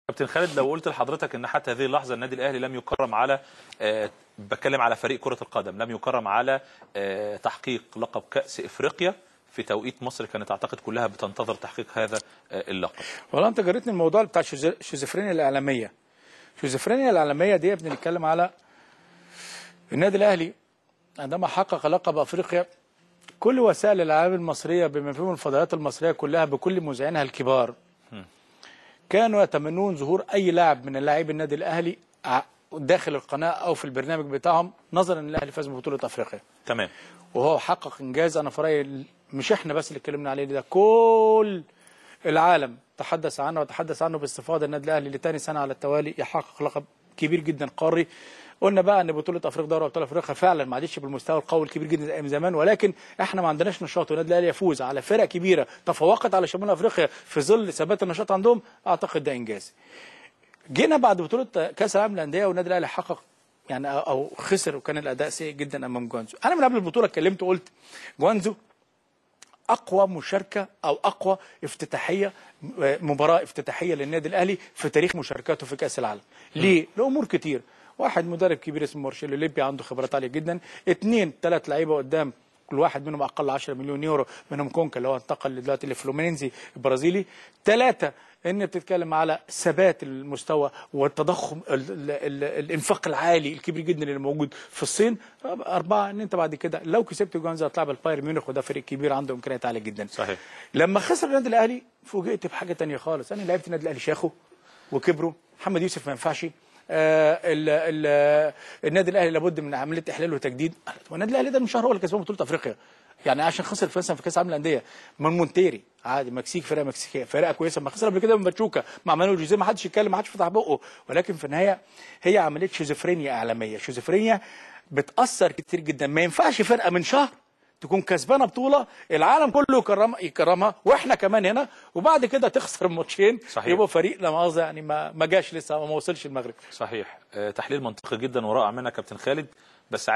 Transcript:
كابتن خالد، لو قلت لحضرتك ان حتى هذه اللحظه النادي الاهلي لم يكرم على بتكلم على فريق كره القدم، لم يكرم على تحقيق لقب كاس افريقيا في توقيت مصر كانت اعتقد كلها بتنتظر تحقيق هذا اللقب. والله انت جريتني الموضوع بتاع الشيزوفرينيا الاعلاميه. الشيزوفرينيا الاعلاميه دي بنتكلم على النادي الاهلي عندما حقق لقب افريقيا. كل وسائل الاعلام المصريه بما فيهم الفضائيات المصريه كلها بكل مذيعينها الكبار كانوا يتمنون ظهور اي لاعب من لاعبي النادي الاهلي داخل القناه او في البرنامج بتاعهم، نظرا ان الاهلي فاز ببطوله افريقيا. تمام. وهو حقق انجاز انا في رايي مش احنا بس اللي اتكلمنا عليه، ده كل العالم تحدث عنه وتحدث عنه باستفاضه. النادي الاهلي لثاني سنه على التوالي يحقق لقب كبير جدا قاري. قلنا بقى ان بطوله افريقيا دوري ابطال افريقيا فعلا ما عادتش بالمستوى القوي الكبير جدا زي ايام زمان، ولكن احنا ما عندناش نشاط، والنادي الاهلي يفوز على فرق كبيره تفوقت على شمال افريقيا في ظل ثبات النشاط عندهم، اعتقد ده انجاز. جينا بعد بطوله كاس العالم للانديه والنادي الاهلي حقق يعني او خسر، وكان الاداء سيء جدا امام جوانزو. انا من قبل البطوله اتكلمت وقلت جوانزو اقوى مشاركه او اقوى افتتاحيه، مباراه افتتاحيه للنادي الاهلي في تاريخ مشاركاته في كاس العالم. ليه؟ لامور كتير. واحد، مدرب كبير اسمه مارشيلو ليبي عنده خبرات عاليه جدا. اثنين، 3 لعيبه قدام كل واحد منهم اقل 10 مليون يورو، منهم كونكا اللي هو انتقل دلوقتي لفلومينينزي البرازيلي. 3، ان بتتكلم على ثبات المستوى والتضخم الانفاق العالي الكبير جدا اللي موجود في الصين. 4، ان انت بعد كده لو كسبت جوانزا هتلعب البايرن ميونخ، وده فريق كبير عنده امكانيات عاليه جدا. صحيح. لما خسر النادي الاهلي فوجئت بحاجه ثانيه خالص. انا لعبت النادي الاهلي شاخوا وكبروا، محمد يوسف ما ينفعش، النادي الاهلي لابد من عمليه احلال وتجديد. والنادي الاهلي ده من شهر هو اللي كسبان بطوله افريقيا، يعني عشان خسر مثلا في كاس العالم للانديه من مونتيري عادي، مكسيك فرقه مكسيكيه فرقه كويسه، ما خسر قبل كده من باتشوكا مع مانويل جوزيه، ما حدش يتكلم، ما حدش فتح بقه. ولكن في النهايه هي عمليه شيزوفرينيا اعلاميه. شيزوفرينيا بتاثر كتير جدا. ما ينفعش فرقه من شهر تكون كسبانه بطوله العالم كله يكرمها واحنا كمان هنا، وبعد كده تخسر ماتشين يبقى فريق لا مؤاخذه يعني ما جاش لسه، ما وصلش المغرب. صحيح. تحليل منطقي جدا ورائع منك كابتن خالد. بس